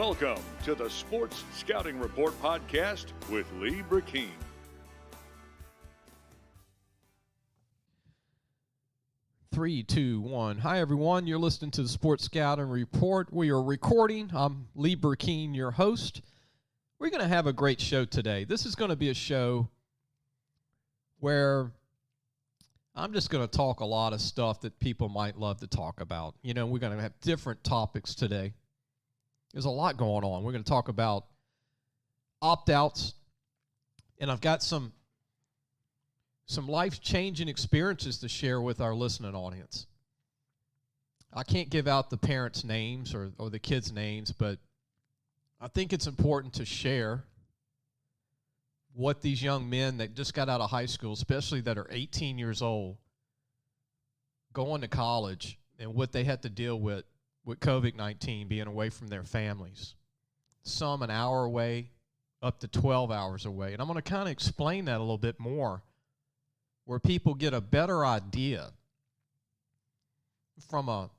Welcome to the Sports Scouting Report podcast with Lee Brecheen. Three, two, one. Hi, everyone. You're listening to the Sports Scouting Report. We are recording. I'm Lee Brecheen, your host. We're going to have a great show today. This is going to be a show where I'm just going to talk a lot of stuff that people might love to talk about. You know, we're going to have different topics today. There's a lot going on. We're going to talk about opt-outs, and I've got some life-changing experiences to share with our listening audience. I can't give out the parents' names or the kids' names, but I think it's important to share what these young men that just got out of high school, especially that are 18 years old, going to college, and what they had to deal with COVID-19, being away from their families. Some an hour away, up to 12 hours away. And I'm going to kind of explain that a little bit more, where people get a better idea from a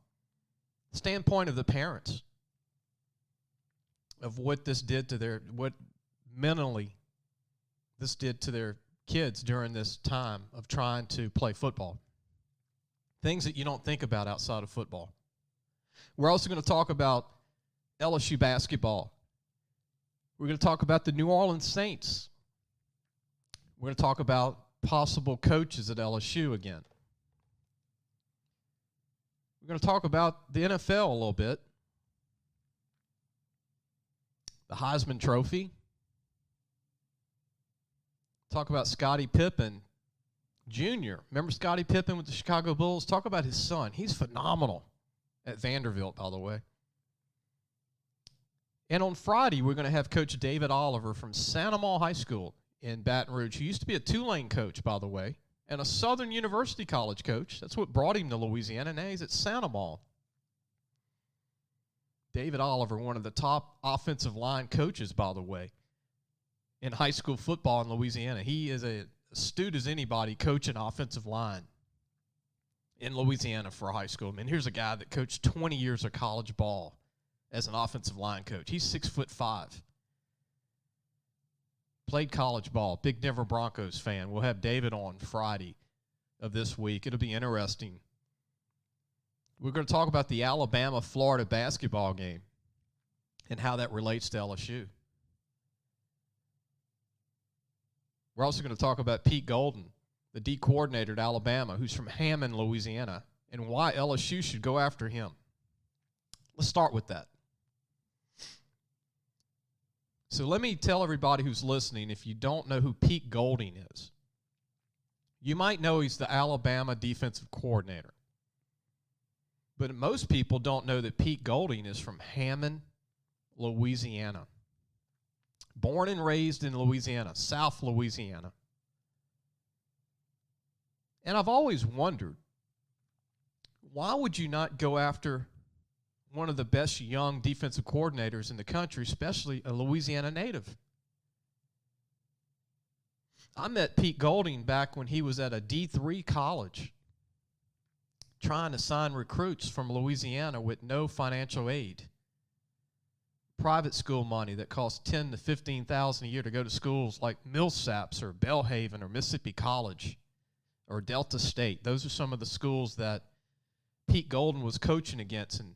standpoint of the parents of what this did to what mentally this did to their kids during this time of trying to play football. Things that you don't think about outside of football. We're also going to talk about LSU basketball. We're going to talk about the New Orleans Saints. We're going to talk about possible coaches at LSU again. We're going to talk about the NFL a little bit. The Heisman Trophy. Talk about Scottie Pippen Jr. Remember Scottie Pippen with the Chicago Bulls? Talk about his son. He's phenomenal at Vanderbilt, by the way. And on Friday, we're going to have Coach David Oliver from Amite High School in Baton Rouge, who used to be a Tulane coach, by the way, and a Southern University college coach. That's what brought him to Louisiana. Now he's at Amite. David Oliver, one of the top offensive line coaches, by the way, in high school football in Louisiana. He is as astute as anybody coaching offensive line in Louisiana for a high school. I mean, here's a guy that coached 20 years of college ball as an offensive line coach. He's 6'5". Played college ball. Big Denver Broncos fan. We'll have David on Friday of this week. It'll be interesting. We're going to talk about the Alabama-Florida basketball game and how that relates to LSU. We're also going to talk about Pete Golden, the D coordinator at Alabama, who's from Hammond, Louisiana, and why LSU should go after him. Let's start with that. So let me tell everybody who's listening, if you don't know who Pete Golding is, you might know he's the Alabama defensive coordinator. But most people don't know that Pete Golding is from Hammond, Louisiana. Born and raised in Louisiana, South Louisiana. And I've always wondered, why would you not go after one of the best young defensive coordinators in the country, especially a Louisiana native? I met Pete Golding back when he was at a D3 college trying to sign recruits from Louisiana with no financial aid. Private school money that costs $10,000 to $15,000 a year to go to schools like Millsaps or Belhaven or Mississippi College or Delta State. Those are some of the schools that Pete Golden was coaching against, and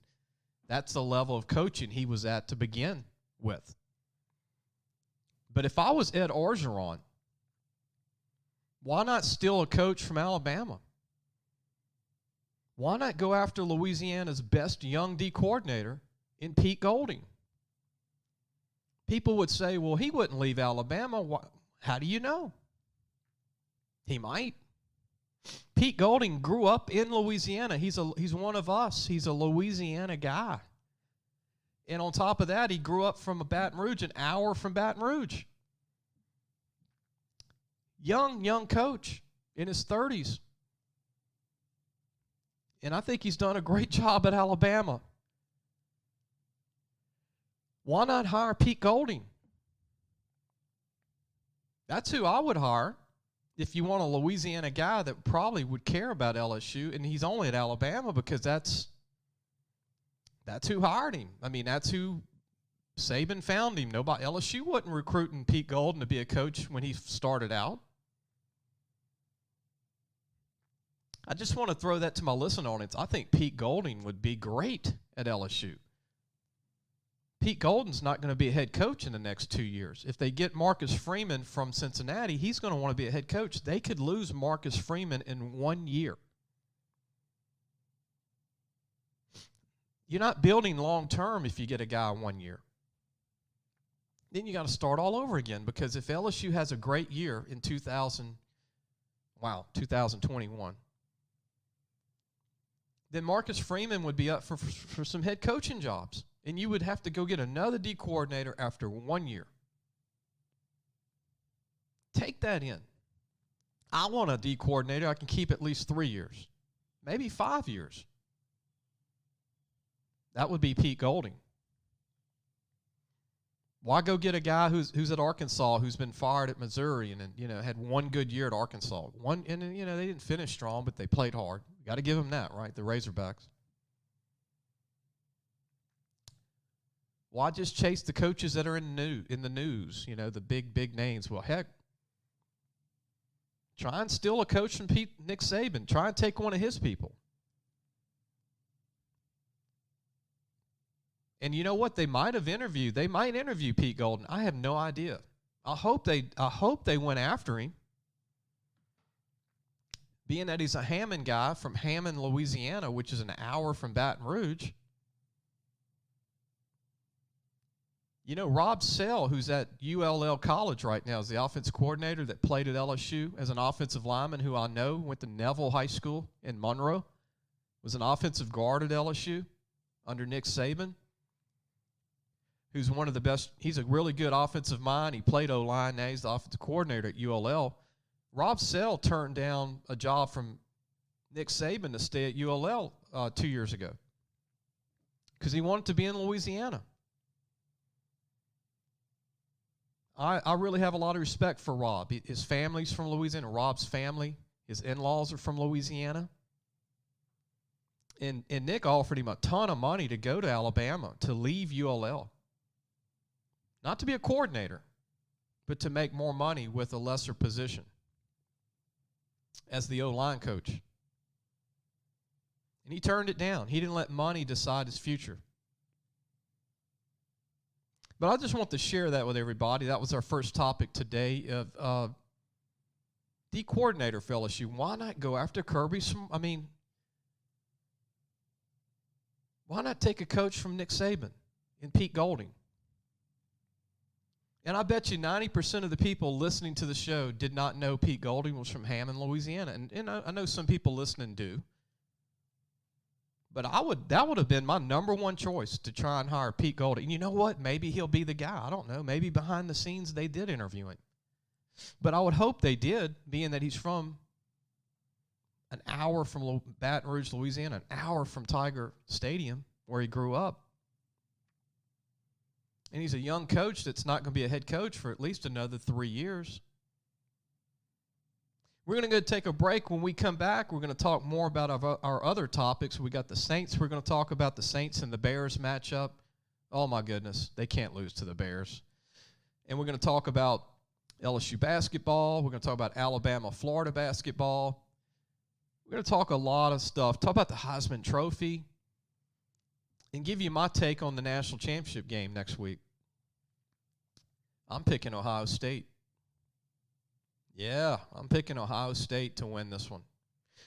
that's the level of coaching he was at to begin with. But if I was Ed Orgeron, why not steal a coach from Alabama? Why not go after Louisiana's best young D coordinator in Pete Golding? People would say, well, he wouldn't leave Alabama. How do you know? He might. Pete Golding grew up in Louisiana. He's one of us. He's a Louisiana guy. And on top of that, he grew up from Baton Rouge, an hour from Baton Rouge. Young coach in his 30s. And I think he's done a great job at Alabama. Why not hire Pete Golding? That's who I would hire if you want a Louisiana guy that probably would care about LSU, and he's only at Alabama because that's who hired him. I mean, that's who Saban found him. LSU wasn't recruiting Pete Golden to be a coach when he started out. I just want to throw that to my listening audience. I think Pete Golding would be great at LSU. Pete Golden's not going to be a head coach in the next 2 years. If they get Marcus Freeman from Cincinnati, he's going to want to be a head coach. They could lose Marcus Freeman in 1 year. You're not building long-term if you get a guy 1 year. Then you got to start all over again, because if LSU has a great year in 2021, then Marcus Freeman would be up for some head coaching jobs, and you would have to go get another D coordinator after 1 year. Take that in. I want a D coordinator I can keep at least 3 years, maybe 5 years. That would be Pete Golding. Why go get a guy who's at Arkansas, who's been fired at Missouri, and had one good year at Arkansas? They didn't finish strong, but they played hard. Got to give them that, right? The Razorbacks. Why just chase the coaches that are in the news? The big names. Well, heck, try and steal a coach from Nick Saban. Try and take one of his people. And you know what? They might interview Pete Golden. I have no idea. I hope they went after him. Being that he's a Hammond guy from Hammond, Louisiana, which is an hour from Baton Rouge. Rob Sell, who's at ULL College right now, is the offensive coordinator that played at LSU as an offensive lineman, who I know went to Neville High School in Monroe, was an offensive guard at LSU under Nick Saban, who's one of the best. He's a really good offensive mind. He played O-line. Now he's the offensive coordinator at ULL. Rob Sell turned down a job from Nick Saban to stay at ULL 2 years ago because he wanted to be in Louisiana. I really have a lot of respect for Rob. His family's from Louisiana. Rob's family, his in-laws are from Louisiana. And Nick offered him a ton of money to go to Alabama, to leave ULL. Not to be a coordinator, but to make more money with a lesser position as the O-line coach. And he turned it down. He didn't let money decide his future. But I just want to share that with everybody. That was our first topic today of D coordinator for LSU. Why not go after Kirby? Why not take a coach from Nick Saban and Pete Golding? And I bet you 90% of the people listening to the show did not know Pete Golding was from Hammond, Louisiana. And I know some people listening do. But that would have been my number one choice, to try and hire Pete Golding. And you know what? Maybe he'll be the guy. I don't know. Maybe behind the scenes they did interview him. But I would hope they did, being that he's from an hour from Baton Rouge, Louisiana, an hour from Tiger Stadium, where he grew up. And he's a young coach that's not going to be a head coach for at least another 3 years. We're going to go take a break. When we come back, we're going to talk more about our other topics. We got the Saints. We're going to talk about the Saints and the Bears matchup. Oh, my goodness. They can't lose to the Bears. And we're going to talk about LSU basketball. We're going to talk about Alabama, Florida basketball. We're going to talk a lot of stuff. Talk about the Heisman Trophy. And give you my take on the national championship game next week. I'm picking Ohio State. Yeah, I'm picking Ohio State to win this one.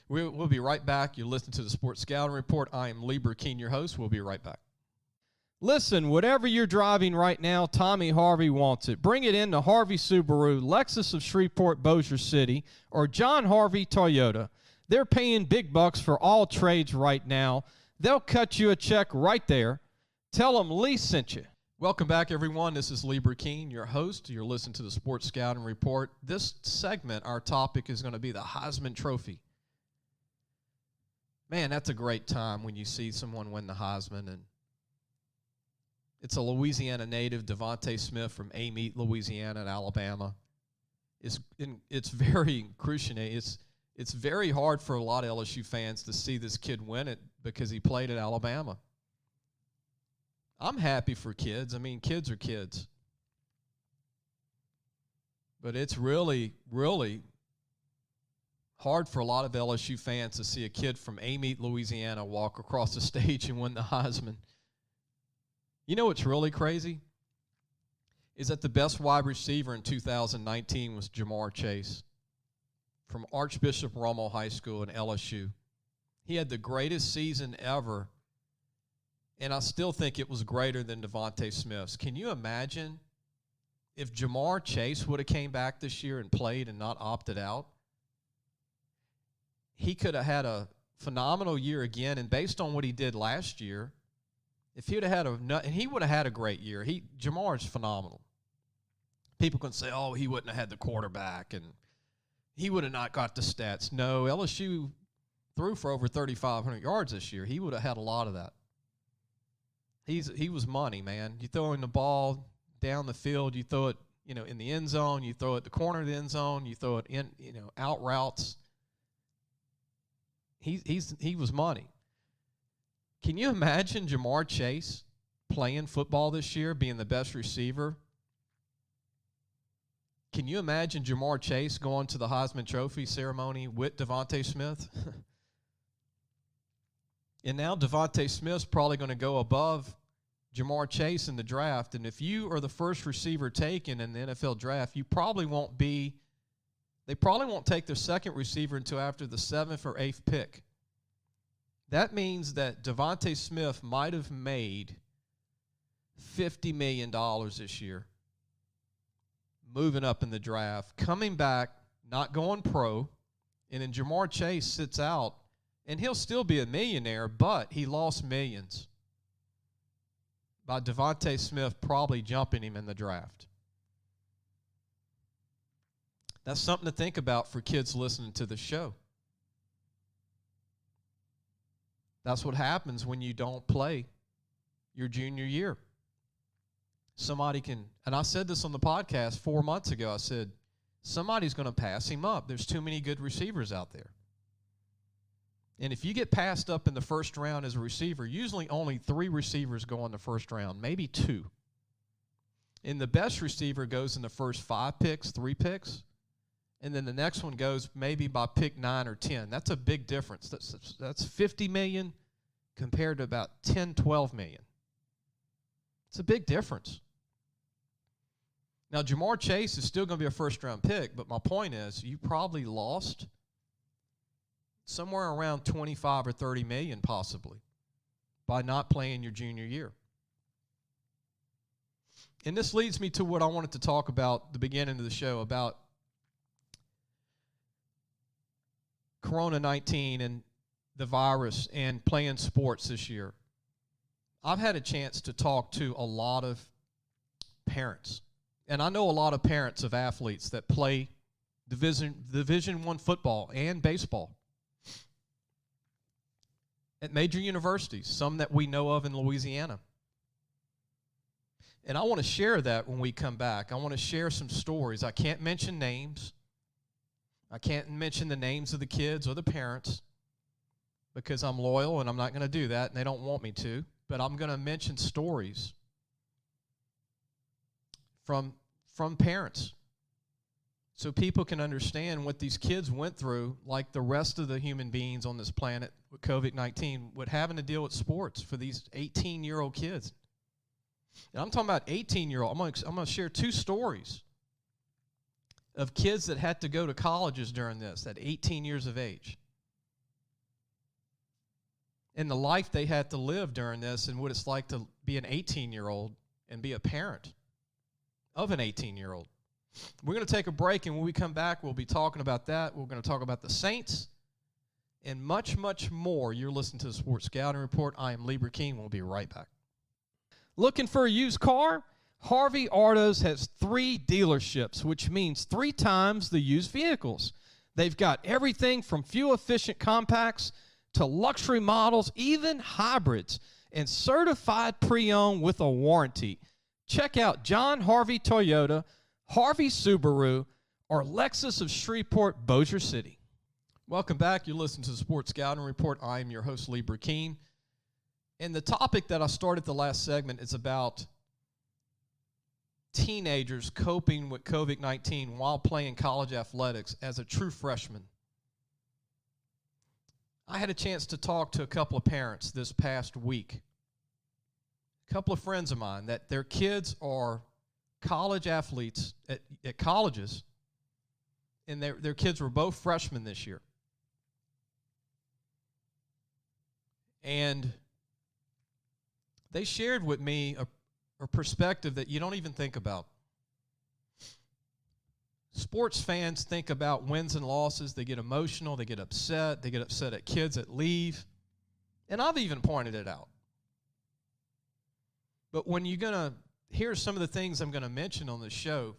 We'll be right back. You're listening to the Sports Scouting Report. I am Lee Brecheen, your host. We'll be right back. Listen, whatever you're driving right now, Tommy Harvey wants it. Bring it in to Harvey Subaru, Lexus of Shreveport, Bossier City, or John Harvey Toyota. They're paying big bucks for all trades right now. They'll cut you a check right there. Tell them Lee sent you. Welcome back, everyone. This is Lee Brecheen, your host. You're listening to the Sports Scouting Report. This segment, our topic is going to be the Heisman Trophy. Man, that's a great time when you see someone win the Heisman. And it's a Louisiana native, DeVonta Smith from Amite, Louisiana, in Alabama. It's very excruciating. It's very hard for a lot of LSU fans to see this kid win it because he played at Alabama. I'm happy for kids. I mean, kids are kids. But it's really, really hard for a lot of LSU fans to see a kid from Amite, Louisiana walk across the stage and win the Heisman. You know what's really crazy? Is that the best wide receiver in 2019 was Jamar Chase from Archbishop Rommel High School in LSU. He had the greatest season ever, and I still think it was greater than DeVonta Smith's. Can you imagine if Jamar Chase would have came back this year and played and not opted out? He could have had a phenomenal year again, and based on what he did last year, if he would have had and he would have had a great year. Jamar is phenomenal. People can say, oh, he wouldn't have had the quarterback, and he would have not got the stats. No, LSU threw for over 3,500 yards this year. He would have had a lot of that. He was money, man. You throw in the ball down the field, you throw it, in the end zone, you throw it the corner of the end zone, you throw it in, out routes. He was money. Can you imagine Jamar Chase playing football this year, being the best receiver? Can you imagine Jamar Chase going to the Heisman Trophy ceremony with DeVonta Smith? And now DeVonta Smith's probably going to go above Jamar Chase in the draft. And if you are the first receiver taken in the NFL draft, they probably won't take their second receiver until after the 7th or 8th pick. That means that DeVonta Smith might have made $50 million this year, moving up in the draft, coming back, not going pro, and then Jamar Chase sits out, and he'll still be a millionaire, but he lost millions by DeVonta Smith probably jumping him in the draft. That's something to think about for kids listening to the show. That's what happens when you don't play your junior year. Somebody can, and I said this on the podcast 4 months ago, I said, somebody's going to pass him up. There's too many good receivers out there. And if you get passed up in the first round as a receiver, usually only 3 receivers go in the first round, maybe 2. And the best receiver goes in the first 5 picks, 3 picks, and then the next one goes maybe by pick 9 or 10. That's a big difference. That's $50 million compared to about $10, $12 million. It's a big difference. Now, Jamar Chase is still going to be a first-round pick, but my point is you probably lost somewhere around 25 or 30 million possibly by not playing your junior year. And this leads me to what I wanted to talk about at the beginning of the show about Corona-19 and the virus and playing sports this year. I've had a chance to talk to a lot of parents, and I know a lot of parents of athletes that play Division I football and baseball at major universities, some that we know of in Louisiana. And I want to share that when we come back. I want to share some stories. I can't mention names. I can't mention the names of the kids or the parents because I'm loyal and I'm not going to do that, and they don't want me to. But I'm going to mention stories from parents so people can understand what these kids went through, like the rest of the human beings on this planet with COVID-19, with having to deal with sports for these 18-year-old kids. And I'm talking about 18-year-old. I'm going to share 2 stories of kids that had to go to colleges during this at 18 years of age. And the life they had to live during this and what it's like to be an 18-year-old and be a parent of an 18-year-old. We're going to take a break, and when we come back, we'll be talking about that. We're going to talk about the Saints and much, much more. You're listening to the Sports Scouting Report. I am Lee Brecheen. We'll be right back. Looking for a used car? Harvey Autos has 3 dealerships, which means 3 times the used vehicles. They've got everything from fuel-efficient compacts to luxury models, even hybrids, and certified pre-owned with a warranty. Check out John Harvey Toyota, Harvey Subaru, or Lexus of Shreveport, Bossier City. Welcome back. You're listening to the Sports Scouting Report. I am your host, Lee Brecheen. And the topic that I started the last segment is about teenagers coping with COVID-19 while playing college athletics as a true freshman. I had a chance to talk to a couple of parents this past week. A couple of friends of mine that their kids are college athletes at colleges, and their kids were both freshmen this year. And they shared with me a perspective that you don't even think about. Sports fans think about wins and losses. They get emotional. They get upset. They get upset at kids that leave. And I've even pointed it out. But when you're going to hear some of the things I'm going to mention on this show,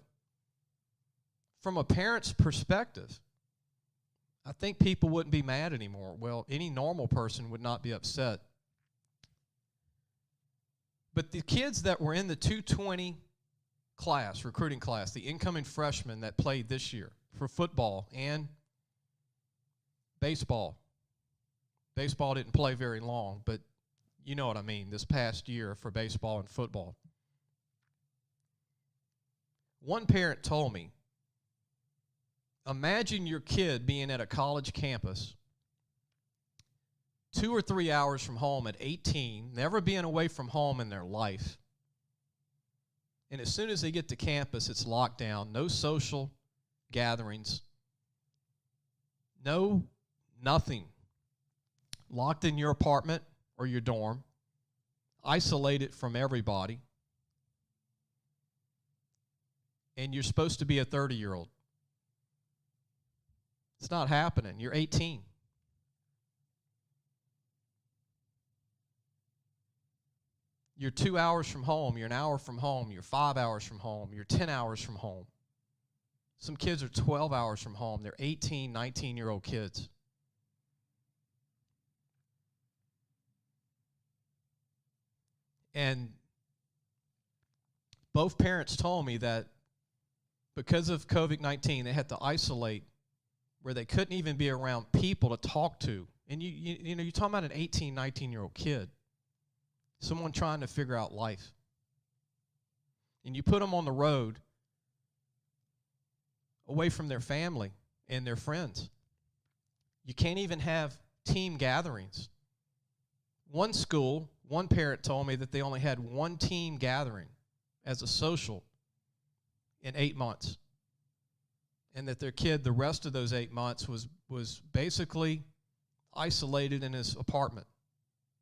from a parent's perspective, I think people wouldn't be mad anymore. Well, any normal person would not be upset. But the kids that were in the 220 class, recruiting class, the incoming freshmen that played this year for football and baseball. Baseball didn't play very long, but you know what I mean, this past year for baseball and football. One parent told me, imagine your kid being at a college campus 2 or 3 hours from home at 18, never being away from home in their life. And as soon as they get to campus, it's locked down, no social gatherings, nothing. Locked in your apartment or your dorm, isolated from everybody. And you're supposed to be a 30-year-old. It's not happening. You're 18. You're 2 hours from home. You're an hour from home. You're 5 hours from home. You're 10 hours from home. Some kids are 12 hours from home. They're 18, 19-year-old kids. And both parents told me that because of COVID-19, they had to isolate where they couldn't even be around people to talk to. And you know, you're talking about an 18, 19-year-old kid, someone trying to figure out life. And you put them on the road away from their family and their friends. You can't even have team gatherings. One school, one parent told me that they only had one team gathering as a social in 8 months. And that their kid, the rest of those 8 months, was basically isolated in his apartment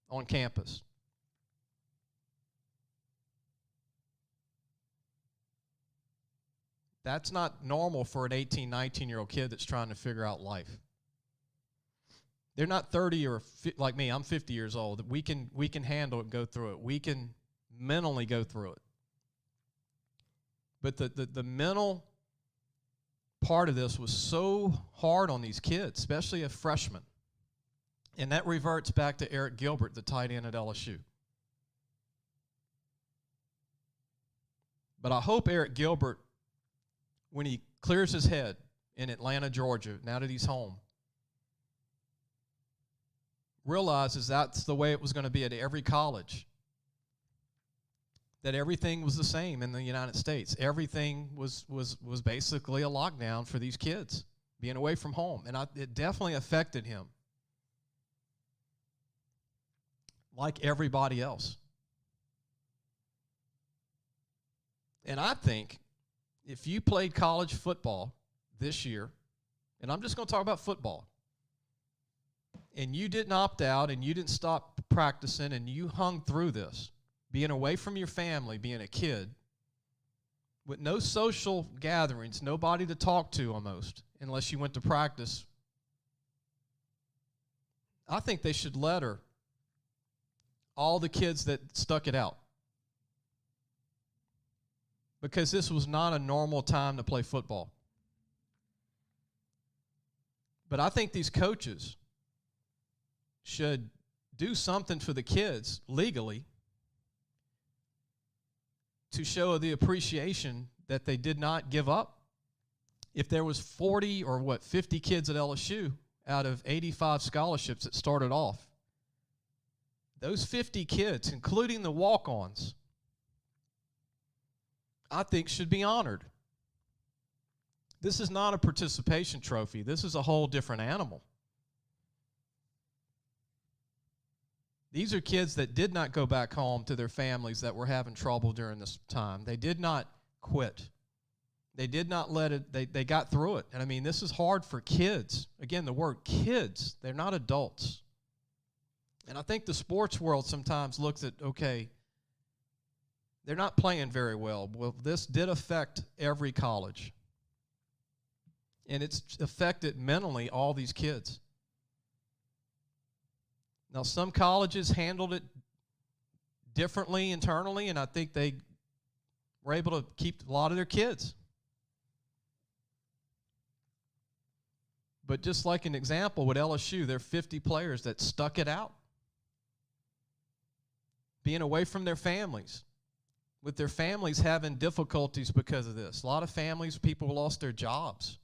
on campus. That's not normal for an 18, 19-year-old kid that's trying to figure out life. They're not 30 or like me. I'm 50 years old. We can handle it and go through it. We can mentally go through it. But the mental part of this was so hard on these kids, especially a freshman. And that reverts back to Eric Gilbert, the tight end at LSU. But I hope Eric Gilbert, when he clears his head in Atlanta, Georgia, now that he's home, realizes that's the way it was going to be at every college. That everything was the same in the United States. Everything was basically a lockdown for these kids, being away from home. And it definitely affected him, like everybody else. And I think if you played college football this year, and I'm just going to talk about football, and you didn't opt out and you didn't stop practicing and you hung through this, being away from your family, being a kid, with no social gatherings, nobody to talk to almost, unless you went to practice, I think they should letter all the kids that stuck it out. Because this was not a normal time to play football. But I think these coaches should do something for the kids legally to show the appreciation that they did not give up. If there was 40 or 50 kids at LSU out of 85 scholarships that started off, those 50 kids, including the walk-ons, I think should be honored. This is not a participation trophy. This is a whole different animal. These are kids that did not go back home to their families that were having trouble during this time. They did not quit. They did not let it, they got through it. And I mean, this is hard for kids. Again, the word kids, they're not adults. And I think the sports world sometimes looks at, okay, they're not playing very well. Well, this did affect every college. And it's affected mentally all these kids. Now, some colleges handled it differently internally, and I think they were able to keep a lot of their kids. But just like an example with LSU, there are 50 players that stuck it out, being away from their families, with their families having difficulties because of this. A lot of families, people lost their jobs.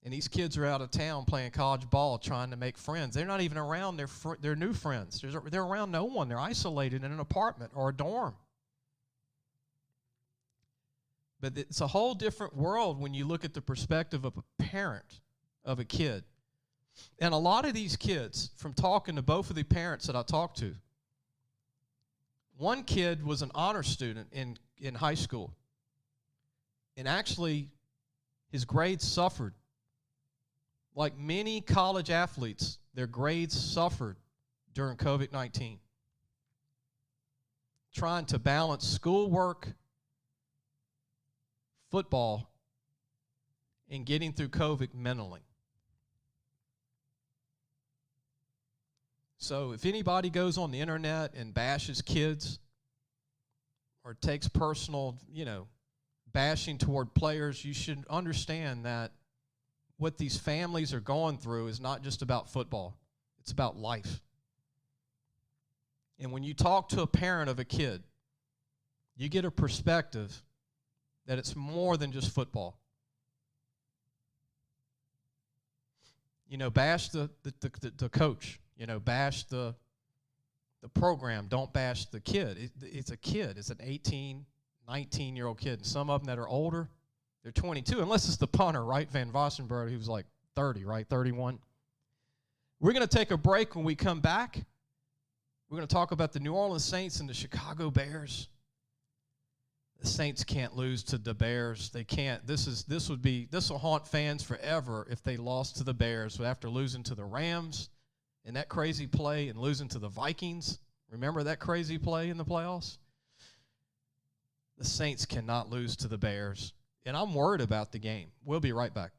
And these kids are out of town playing college ball, trying to make friends. They're not even around their new friends. They're around no one. They're isolated in an apartment or a dorm. But it's a whole different world when you look at the perspective of a parent of a kid. And a lot of these kids, from talking to both of the parents that I talked to, one kid was an honor student in high school. And actually, his grades suffered. Like many college athletes, their grades suffered during COVID-19. Trying to balance schoolwork, football, and getting through COVID mentally. So if anybody goes on the internet and bashes kids or takes personal, bashing toward players, you should understand that what these families are going through is not just about football. It's about life. And when you talk to a parent of a kid, you get a perspective that it's more than just football. Bash the coach. Bash the program. Don't bash the kid. It's a kid. It's an 18, 19-year-old kid. And some of them that are older, they're 22, unless it's the punter, right? Van Vossenberg, he was like 30, right? 31. We're going to take a break. When we come back, we're going to talk about the New Orleans Saints and the Chicago Bears. The Saints can't lose to the Bears. They can't. This will haunt fans forever if they lost to the Bears. So after losing to the Rams and that crazy play and losing to the Vikings, remember that crazy play in the playoffs? The Saints cannot lose to the Bears. And I'm worried about the game. We'll be right back.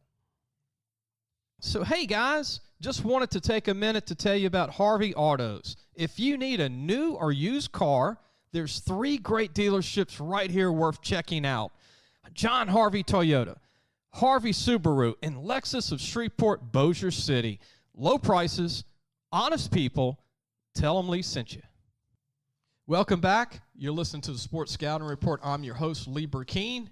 So, hey, guys, just wanted to take a minute to tell you about Harvey Autos. If you need a new or used car, there's 3 great dealerships right here worth checking out. John Harvey Toyota, Harvey Subaru, and Lexus of Shreveport, Bossier City. Low prices, honest people. Tell them Lee sent you. Welcome back. You're listening to the Sports Scouting Report. I'm your host, Lee Brecheen.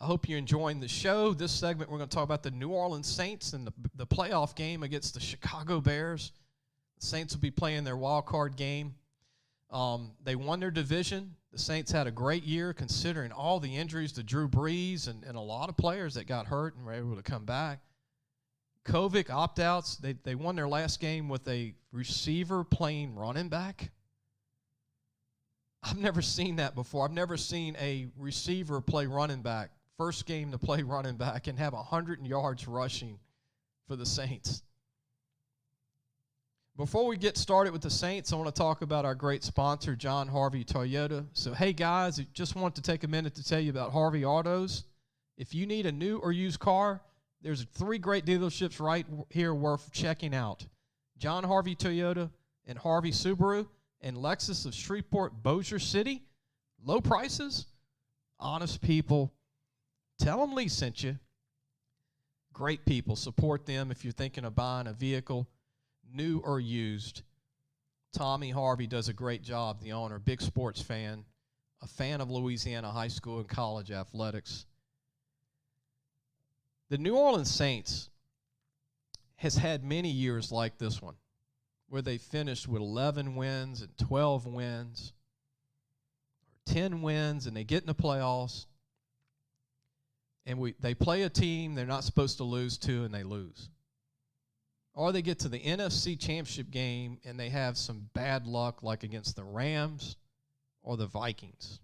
I hope you're enjoying the show. This segment, we're going to talk about the New Orleans Saints and the playoff game against the Chicago Bears. The Saints will be playing their wild card game. They won their division. The Saints had a great year considering all the injuries to Drew Brees and a lot of players that got hurt and were able to come back. COVID opt-outs, they won their last game with a receiver playing running back. I've never seen that before. I've never seen a receiver play running back. First game to play running back and have 100 yards rushing for the Saints. Before we get started with the Saints, I want to talk about our great sponsor, John Harvey Toyota. So, hey, guys, I just want to take a minute to tell you about Harvey Autos. If you need a new or used car, there's 3 great dealerships right here worth checking out. John Harvey Toyota and Harvey Subaru and Lexus of Shreveport, Bossier City. Low prices, honest people. Tell them Lee sent you. Great people. Support them if you're thinking of buying a vehicle, new or used. Tommy Harvey does a great job, the owner. Big sports fan. A fan of Louisiana high school and college athletics. The New Orleans Saints has had many years like this one. where they finished with 11 wins and 12 wins, or 10 wins, and they get in the playoffs, and they play a team they're not supposed to lose to, and they lose. Or they get to the NFC Championship game, and they have some bad luck like against the Rams or the Vikings.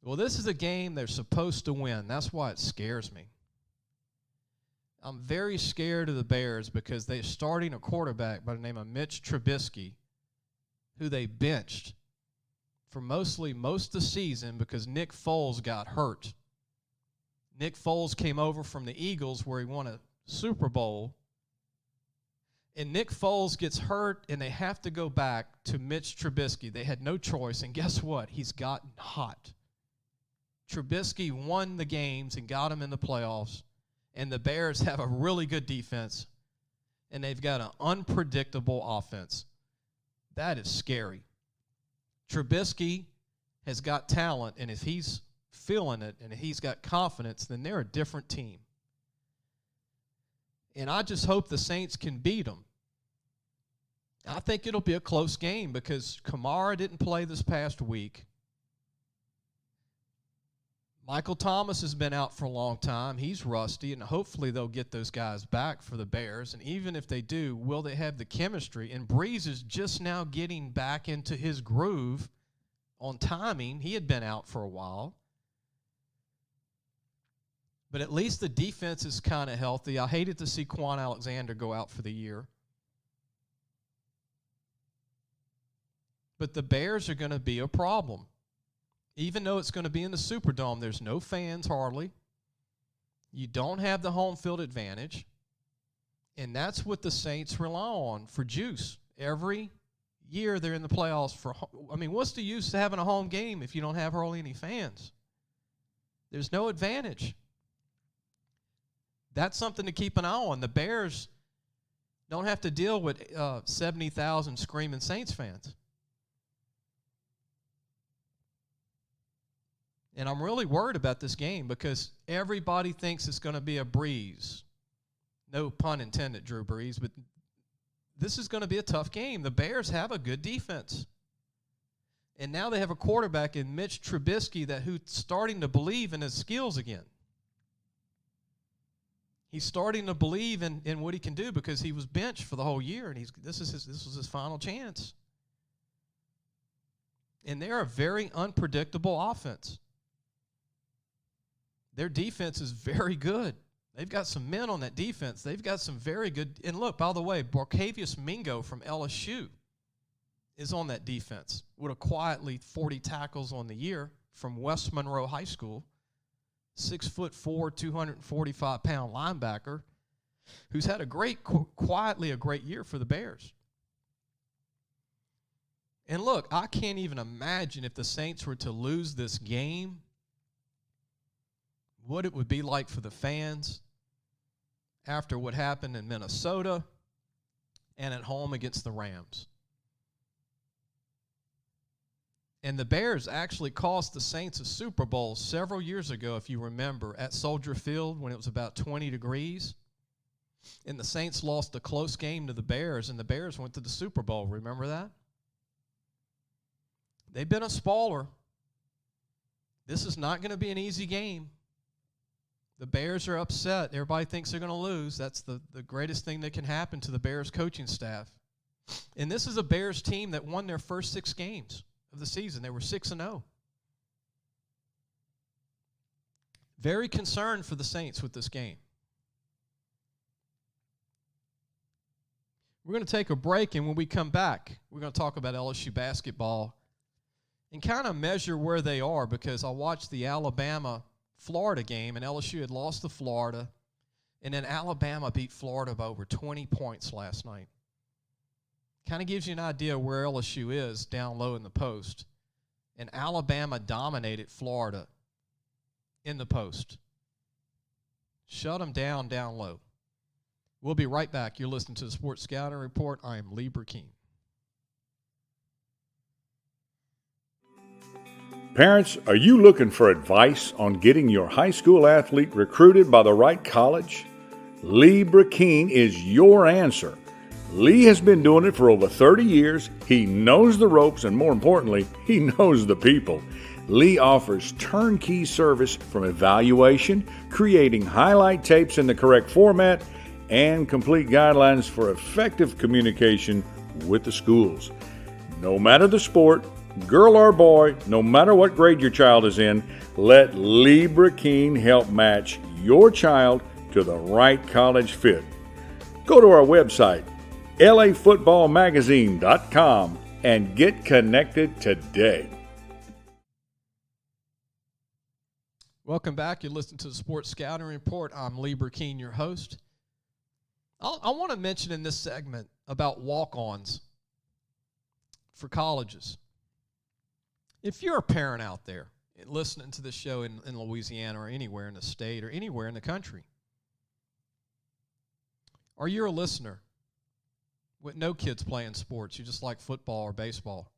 Well, this is a game they're supposed to win. That's why it scares me. I'm very scared of the Bears because they're starting a quarterback by the name of Mitch Trubisky, who they benched for most of the season because Nick Foles got hurt. Nick Foles came over from the Eagles where he won a Super Bowl, and Nick Foles gets hurt, and they have to go back to Mitch Trubisky. They had no choice, and guess what? He's gotten hot. Trubisky won the games and got him in the playoffs, and the Bears have a really good defense, and they've got an unpredictable offense. That is scary. Trubisky has got talent, and if he's feeling it and he's got confidence, then they're a different team. And I just hope the Saints can beat them. I think it'll be a close game because Kamara didn't play this past week. Michael Thomas has been out for a long time. He's rusty, and hopefully they'll get those guys back for the Bears. And even if they do, will they have the chemistry? And Breeze is just now getting back into his groove on timing. He had been out for a while. But at least the defense is kind of healthy. I hated to see Quan Alexander go out for the year. But the Bears are going to be a problem. Even though it's going to be in the Superdome, there's no fans hardly. You don't have the home field advantage. And that's what the Saints rely on for juice. Every year they're in the playoffs what's the use of having a home game if you don't have hardly any fans? There's no advantage. That's something to keep an eye on. The Bears don't have to deal with 70,000 screaming Saints fans. And I'm really worried about this game because everybody thinks it's going to be a breeze. No pun intended, Drew Brees, but this is going to be a tough game. The Bears have a good defense. And now they have a quarterback in Mitch Trubisky who's starting to believe in his skills again. He's starting to believe in what he can do because he was benched for the whole year, and this was his final chance. And they're a very unpredictable offense. Their defense is very good. They've got some men on that defense. They've got some very good. And look, by the way, Barcavius Mingo from LSU is on that defense. Would have quietly 40 tackles on the year from West Monroe High School. 6'4", 245-pound linebacker who's had quietly a great year for the Bears. And look, I can't even imagine if the Saints were to lose this game, what it would be like for the fans after what happened in Minnesota and at home against the Rams. And the Bears actually cost the Saints a Super Bowl several years ago, if you remember, at Soldier Field when it was about 20 degrees. And the Saints lost a close game to the Bears, and the Bears went to the Super Bowl. Remember that? They've been a spoiler. This is not going to be an easy game. The Bears are upset. Everybody thinks they're going to lose. That's the greatest thing that can happen to the Bears coaching staff. And this is a Bears team that won their first 6 games of the season. They were 6-0. Very concerned for the Saints with this game. We're going to take a break, and when we come back, we're going to talk about LSU basketball and kind of measure where they are, because I watched the Alabama-Florida game, and LSU had lost to Florida, and then Alabama beat Florida by over 20 points last night. Kind of gives you an idea where LSU is down low in the post. And Alabama dominated Florida in the post. Shut them down low. We'll be right back. You're listening to the Sports Scouting Report. I am Lee Brecheen. Parents, are you looking for advice on getting your high school athlete recruited by the right college? Lee Brecheen is your answer. Lee has been doing it for over 30 years. He knows the ropes, and more importantly, he knows the people. Lee offers turnkey service from evaluation, creating highlight tapes in the correct format, and complete guidelines for effective communication with the schools. No matter the sport, girl or boy, no matter what grade your child is in, let Lee Brecheen help match your child to the right college fit. Go to our website, lafootballmagazine.com, and get connected today. Welcome back. You're listening to the Sports Scouting Report. I'm Lee Brecheen, your host. I want to mention in this segment about walk-ons for colleges. If you're a parent out there listening to this show in Louisiana or anywhere in the state or anywhere in the country, or you're a listener with no kids playing sports, you just like football or baseball,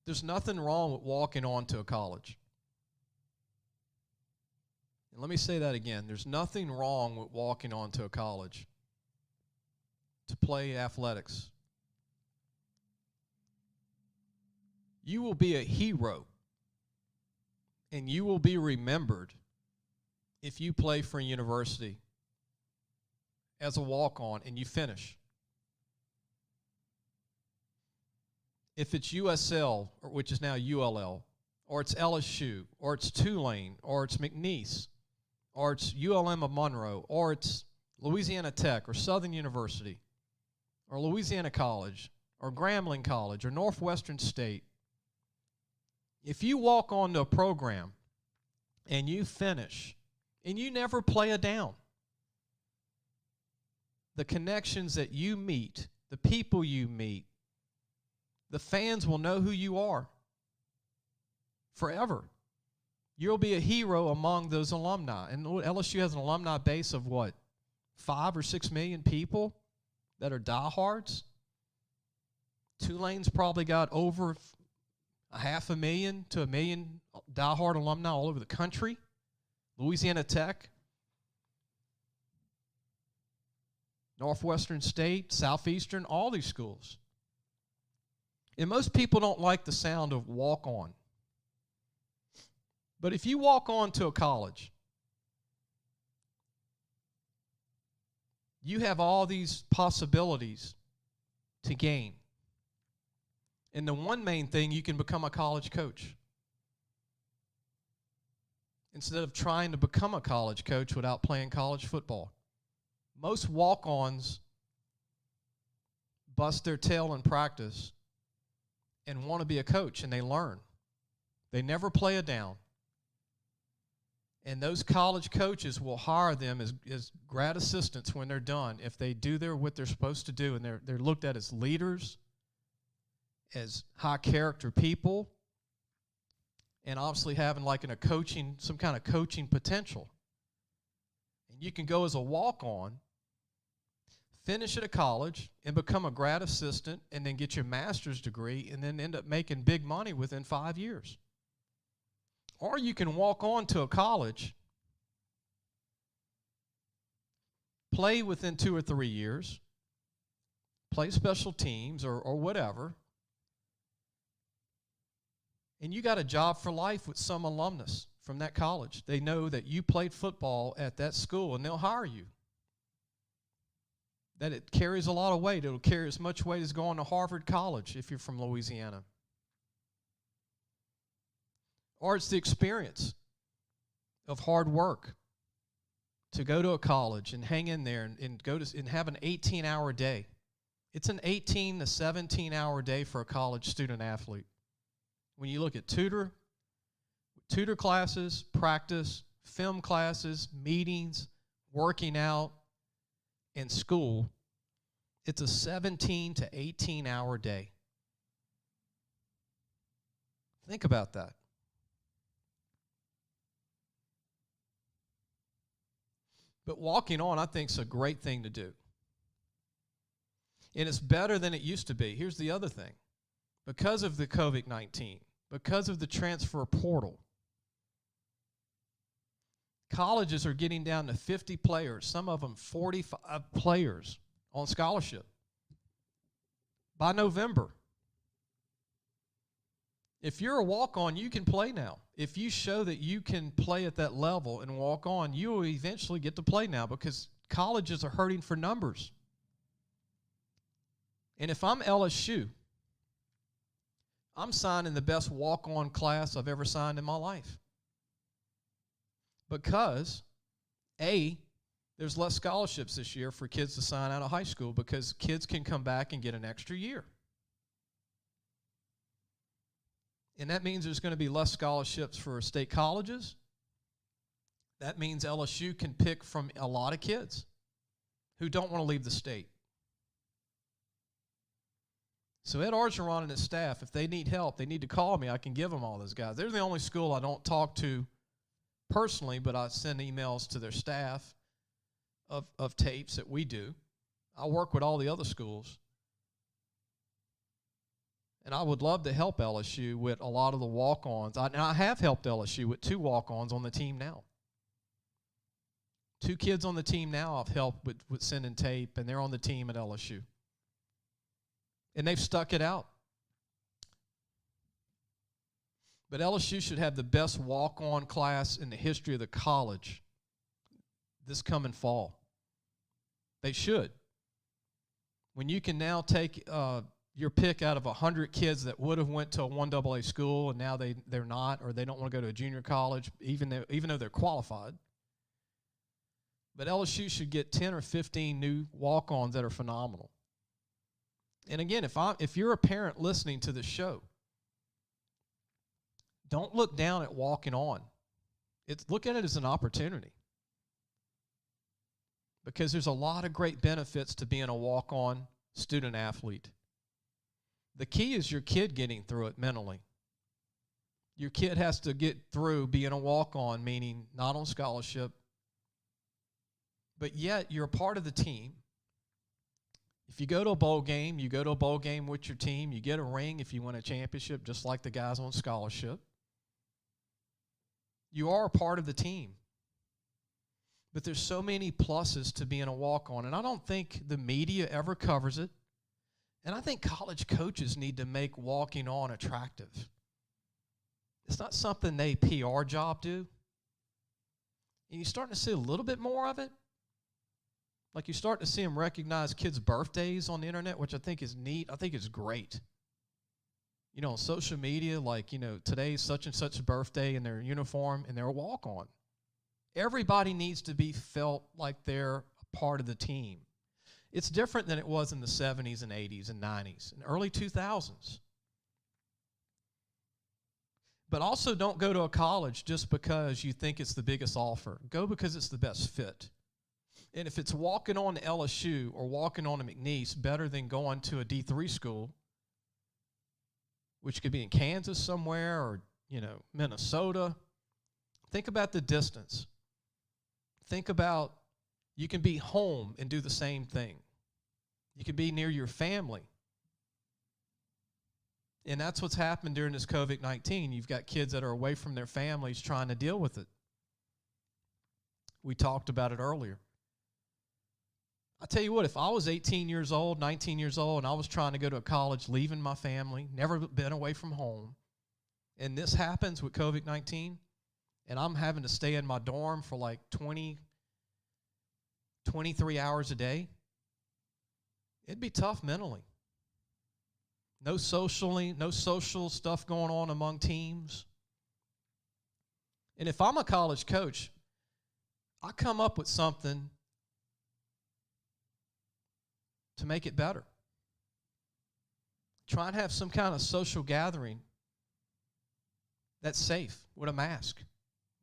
there's nothing wrong with walking on to a college. And let me say that again. There's nothing wrong with walking on to a college to play athletics. You will be a hero, and you will be remembered if you play for a university as a walk-on and you finish. If it's USL, which is now ULL, or it's LSU, or it's Tulane, or it's McNeese, or it's ULM of Monroe, or it's Louisiana Tech, or Southern University, or Louisiana College, or Grambling College, or Northwestern State, if you walk onto a program and you finish and you never play a down, the connections that you meet, the people you meet, the fans will know who you are forever. You'll be a hero among those alumni. And LSU has an alumni base of what, 5 or 6 million people that are diehards? Tulane's probably got over 500,000 to 1 million diehard alumni all over the country. Louisiana Tech, Northwestern State, Southeastern, all these schools. And most people don't like the sound of walk on. But if you walk on to a college, you have all these possibilities to gain. And the one main thing, you can become a college coach. Instead of trying to become a college coach without playing college football. Most walk-ons bust their tail in practice and want to be a coach, and they learn. They never play a down. And those college coaches will hire them as grad assistants when they're done if they do what they're supposed to do, and they're looked at as leaders, as high character people, and obviously having some kind of coaching potential. And you can go as a walk-on, finish at a college, and become a grad assistant, and then get your master's degree, and then end up making big money within 5 years. Or you can walk on to a college, play within 2 or 3 years, play special teams or whatever, and you got a job for life with some alumnus from that college. They know that you played football at that school, and they'll hire you. That it carries a lot of weight. It'll carry as much weight as going to Harvard College if you're from Louisiana. Or it's the experience of hard work to go to a college and hang in there and have an 18-hour day. It's an 18 to 17-hour day for a college student athlete. When you look at tutor classes, practice, film classes, meetings, working out, and school, it's a 17 to 18-hour day. Think about that. But walking on, I think, is a great thing to do. And it's better than it used to be. Here's the other thing. Because of the COVID-19, because of the transfer portal, Colleges are getting down to 50 players, some of them 45 players on scholarship by November. If you're a walk-on, you can play now. If you show that you can play at that level and walk on, you will eventually get to play now because colleges are hurting for numbers. And if I'm LSU, I'm signing the best walk-on class I've ever signed in my life. Because, A, there's less scholarships this year for kids to sign out of high school because kids can come back and get an extra year. And that means there's going to be less scholarships for state colleges. That means LSU can pick from a lot of kids who don't want to leave the state. So Ed Orgeron and his staff, if they need help, they need to call me. I can give them all those guys. They're the only school I don't talk to personally, but I send emails to their staff of tapes that we do. I work with all the other schools. And I would love to help LSU with a lot of the walk-ons. I have helped LSU with 2 walk-ons on the team now. 2 kids on the team now I've helped with sending tape, and they're on the team at LSU. And they've stuck it out. But LSU should have the best walk-on class in the history of the college this coming fall. They should. When you can now take your pick out of 100 kids that would have went to a 1AA school and now they're not, or they don't want to go to a junior college, even though they're qualified. But LSU should get 10 or 15 new walk-ons that are phenomenal. And again, if you're a parent listening to this show, don't look down at walking on. Look at it as an opportunity. Because there's a lot of great benefits to being a walk-on student athlete. The key is your kid getting through it mentally. Your kid has to get through being a walk-on, meaning not on scholarship, but yet you're a part of the team. If you go to a bowl game, you go to a bowl game with your team. You get a ring if you win a championship, just like the guys on scholarship. You are a part of the team. But there's so many pluses to being a walk-on, and I don't think the media ever covers it. And I think college coaches need to make walking on attractive. It's not something they PR job do. And you're starting to see a little bit more of it. Like you start to see them recognize kids' birthdays on the internet, which I think is neat. I think it's great. You know, on social media, like, you know, today's such and such a birthday in their uniform and they're a walk-on. Everybody needs to be felt like they're a part of the team. It's different than it was in the 70s and 80s and 90s and early 2000s. But also don't go to a college just because you think it's the biggest offer. Go because it's the best fit. And if it's walking on to LSU or walking on to McNeese better than going to a D3 school, which could be in Kansas somewhere or, you know, Minnesota, think about the distance. Think about you can be home and do the same thing. You can be near your family. And that's what's happened during this COVID-19. You've got kids that are away from their families trying to deal with it. We talked about it earlier. I tell you what, if I was 18 years old, 19 years old, and I was trying to go to a college, leaving my family, never been away from home, and this happens with COVID-19, and I'm having to stay in my dorm for like 23 hours a day, it'd be tough mentally. No social stuff going on among teams. And if I'm a college coach, I come up with something to make it better. Try and have some kind of social gathering that's safe with a mask,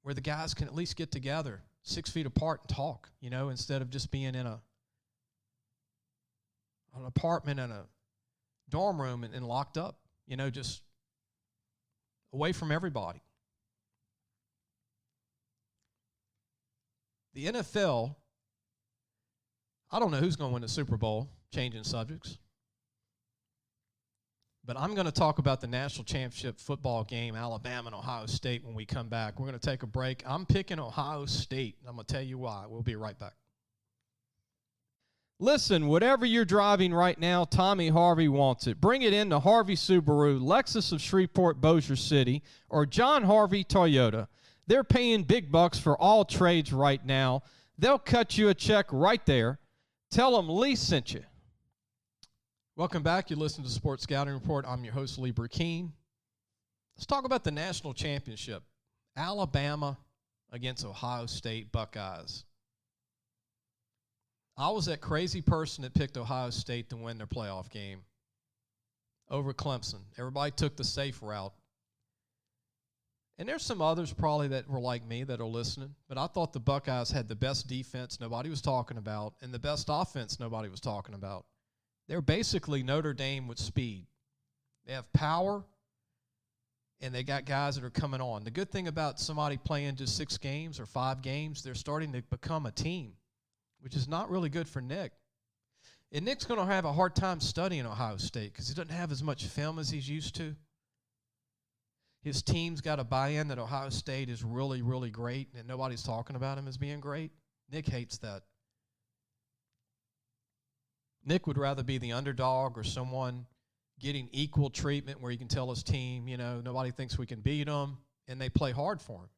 where the guys can at least get together 6 feet apart and talk, you know, instead of just being in an apartment in a dorm room and locked up, you know, just away from everybody. The NFL, I don't know who's going to win the Super Bowl, changing subjects. But I'm going to talk about the national championship football game, Alabama and Ohio State, when we come back. We're going to take a break. I'm picking Ohio State. I'm going to tell you why. We'll be right back. Listen, whatever you're driving right now, Tommy Harvey wants it. Bring it in to Harvey Subaru, Lexus of Shreveport, Bossier City, or John Harvey Toyota. They're paying big bucks for all trades right now. They'll cut you a check right there. Tell them Lee sent you. Welcome back. You listen to Sports Scouting Report. I'm your host, Lee Brecheen. Let's talk about the national championship. Alabama against Ohio State Buckeyes. I was that crazy person that picked Ohio State to win their playoff game over Clemson. Everybody took the safe route. And there's some others probably that were like me that are listening, but I thought the Buckeyes had the best defense nobody was talking about and the best offense nobody was talking about. They're basically Notre Dame with speed. They have power, and they got guys that are coming on. The good thing about somebody playing just 6 games or 5 games, they're starting to become a team, which is not really good for Nick. And Nick's going to have a hard time studying Ohio State because he doesn't have as much film as he's used to. His team's got a buy-in that Ohio State is really, really great, and nobody's talking about him as being great. Nick hates that. Nick would rather be the underdog or someone getting equal treatment where he can tell his team, nobody thinks we can beat them, and they play hard for him.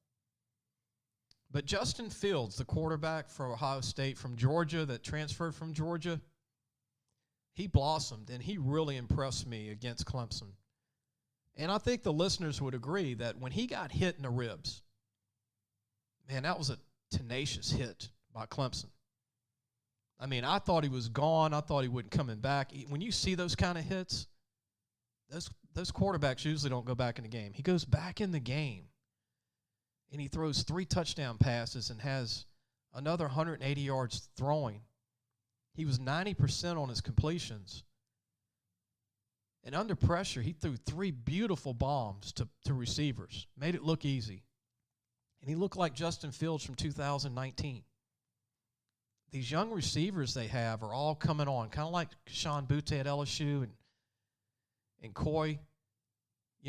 But Justin Fields, the quarterback for Ohio State from Georgia that transferred from Georgia, he blossomed, and he really impressed me against Clemson. And I think the listeners would agree that when he got hit in the ribs, man, that was a tenacious hit by Clemson. I mean, I thought he was gone. I thought he wasn't coming back. When you see those kind of hits, those quarterbacks usually don't go back in the game. He goes back in the game, and he throws 3 touchdown passes and has another 180 yards throwing. He was 90% on his completions. And under pressure, he threw 3 beautiful bombs to receivers, made it look easy. And he looked like Justin Fields from 2019. These young receivers they have are all coming on, kind of like Sean Butte at LSU and Coy.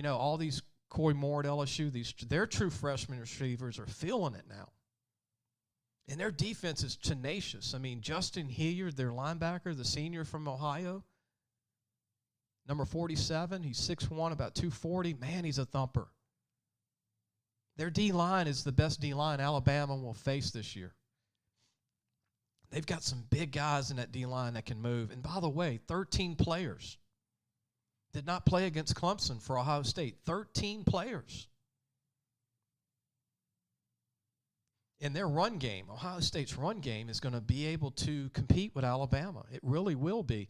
All these Coy Moore at LSU, their true freshman receivers are feeling it now. And their defense is tenacious. I mean, Justin Hilliard, their linebacker, the senior from Ohio, number 47, he's 6'1", about 240. Man, he's a thumper. Their D-line is the best D-line Alabama will face this year. They've got some big guys in that D-line that can move. And by the way, 13 players did not play against Clemson for Ohio State. 13 players. In their run game, Ohio State's run game is going to be able to compete with Alabama. It really will be.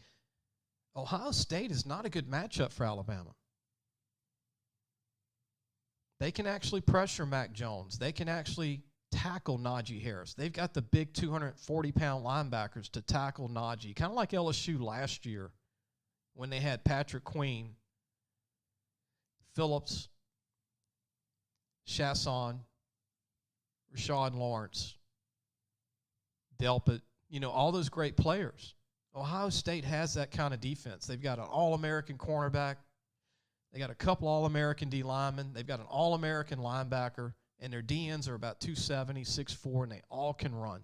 Ohio State is not a good matchup for Alabama. They can actually pressure Mac Jones. They can actually tackle Najee Harris. They've got the big 240-pound linebackers to tackle Najee, kind of like LSU last year when they had Patrick Queen, Phillips, Chasson, Rashad Lawrence, Delpit, all those great players. Ohio State has that kind of defense. They've got an All-American cornerback. They got a couple All-American D linemen. They've got an All-American linebacker. And their DNs are about 270, 6'4", and they all can run.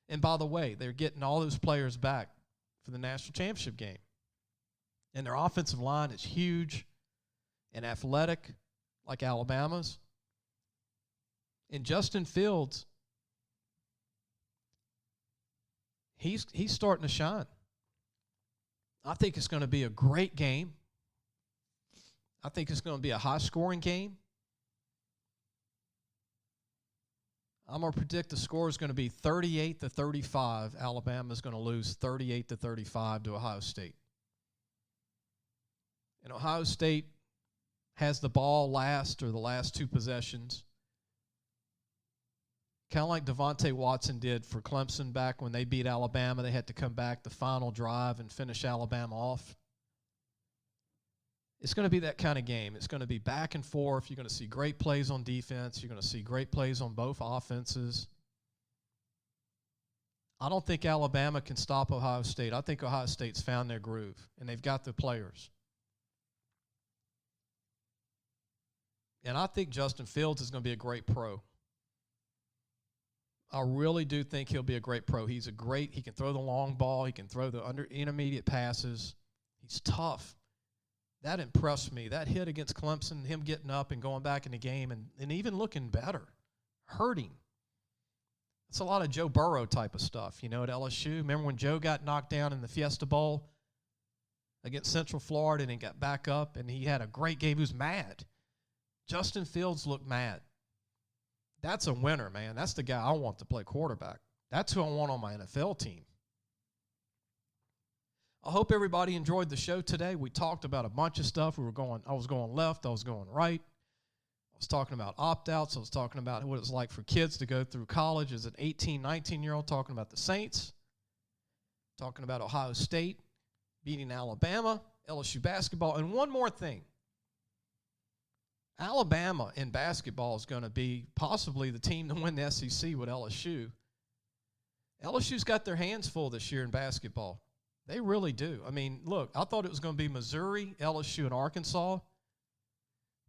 And by the way, they're getting all those players back for the national championship game. And their offensive line is huge and athletic, like Alabama's. And Justin Fields, he's starting to shine. I think it's going to be a great game. I think it's going to be a high-scoring game. I'm going to predict the score is going to be 38-35. Alabama's going to lose 38-35 to Ohio State. And Ohio State has the ball the last 2 possessions. Kind of like DeVonta Watson did for Clemson back when they beat Alabama. They had to come back the final drive and finish Alabama off. It's going to be that kind of game. It's going to be back and forth. You're going to see great plays on defense. You're going to see great plays on both offenses. I don't think Alabama can stop Ohio State. I think Ohio State's found their groove, and they've got the players. And I think Justin Fields is going to be a great pro. I really do think he'll be a great pro. He can throw the long ball. He can throw the intermediate passes. He's tough. That impressed me. That hit against Clemson, him getting up and going back in the game and even looking better, hurting. It's a lot of Joe Burrow type of stuff, at LSU. Remember when Joe got knocked down in the Fiesta Bowl against Central Florida and he got back up and he had a great game? He was mad. Justin Fields looked mad. That's a winner, man. That's the guy I want to play quarterback. That's who I want on my NFL team. I hope everybody enjoyed the show today. We talked about a bunch of stuff. I was going left. I was going right. I was talking about opt-outs. I was talking about what it's like for kids to go through college as an 18, 19-year-old, talking about the Saints, talking about Ohio State beating Alabama, LSU basketball, and one more thing. Alabama in basketball is going to be possibly the team to win the SEC with LSU. LSU's got their hands full this year in basketball. They really do. I mean, look, I thought it was going to be Missouri, LSU, and Arkansas.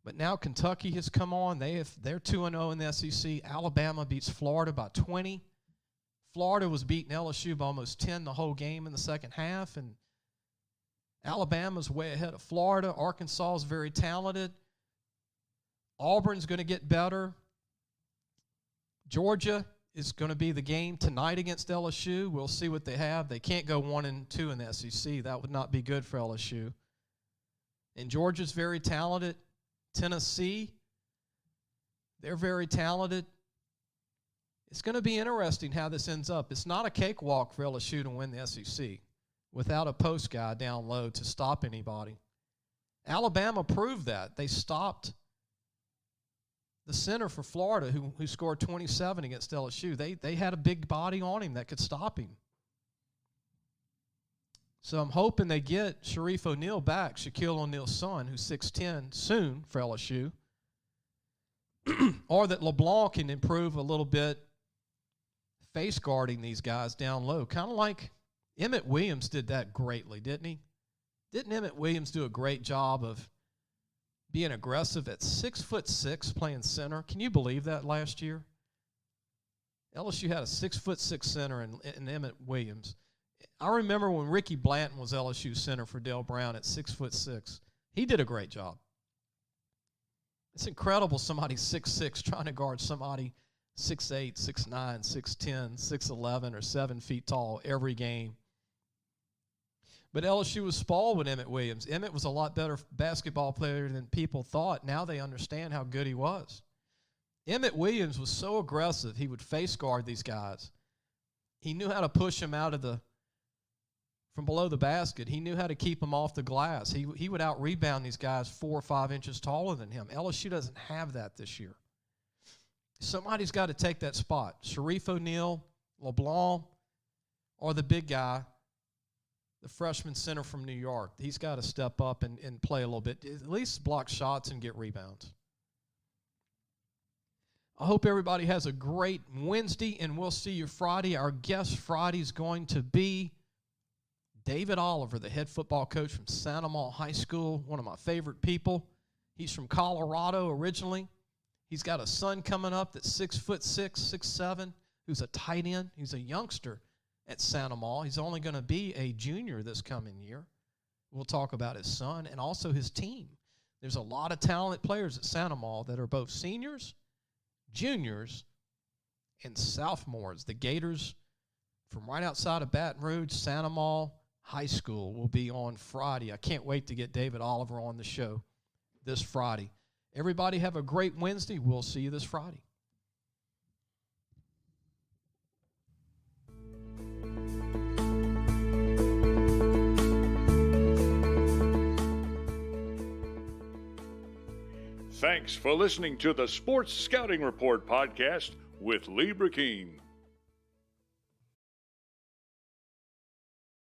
But now Kentucky has come on. They're 2-0 in the SEC. Alabama beats Florida by 20. Florida was beating LSU by almost 10 the whole game in the second half. And Alabama's way ahead of Florida. Arkansas is very talented. Auburn's going to get better. Georgia is going to be the game tonight against LSU. We'll see what they have. They can't go 1-2 in the SEC. That would not be good for LSU. And Georgia's very talented. Tennessee, they're very talented. It's going to be interesting how this ends up. It's not a cakewalk for LSU to win the SEC without a post guy down low to stop anybody. Alabama proved that. They stopped the center for Florida who scored 27 against LSU. They had a big body on him that could stop him. So I'm hoping they get Sharif O'Neal back, Shaquille O'Neal's son, who's 6'10", soon for LSU. Or that LeBlanc can improve a little bit face guarding these guys down low. Kind of like Emmett Williams did that greatly, didn't he? Didn't Emmett Williams do a great job of being aggressive at 6'6", playing center? Can you believe that last year? LSU had a 6'6" center in Emmett Williams. I remember when Ricky Blanton was LSU center for Dale Brown at 6'6". He did a great job. It's incredible somebody's 6'6" trying to guard somebody 6'8", 6'9", 6'10", 6'11", or 7 feet tall every game. But LSU was spoiled with Emmett Williams. Emmett was a lot better basketball player than people thought. Now they understand how good he was. Emmett Williams was so aggressive, he would face guard these guys. He knew how to push them out of from below the basket. He knew how to keep them off the glass. He would out-rebound these guys 4 or 5 inches taller than him. LSU doesn't have that this year. Somebody's got to take that spot. Sharif O'Neal, LeBlanc, or the big guy, the freshman center from New York. He's got to step up and play a little bit, at least block shots and get rebounds. I hope everybody has a great Wednesday, and we'll see you Friday. Our guest Friday is going to be David Oliver, the head football coach from Amite High School, one of my favorite people. He's from Colorado originally. He's got a son coming up that's 6'6", 6'7", who's a tight end. He's a youngster at Amite. He's only going to be a junior this coming year. We'll talk about his son and also his team. There's a lot of talented players at Amite that are both seniors, juniors, and sophomores. The Gators from right outside of Baton Rouge, Amite High School, will be on Friday. I can't wait to get David Oliver on the show this Friday. Everybody have a great Wednesday. We'll see you this Friday. Thanks for listening to the Sports Scouting Report podcast with Lee Brecheen.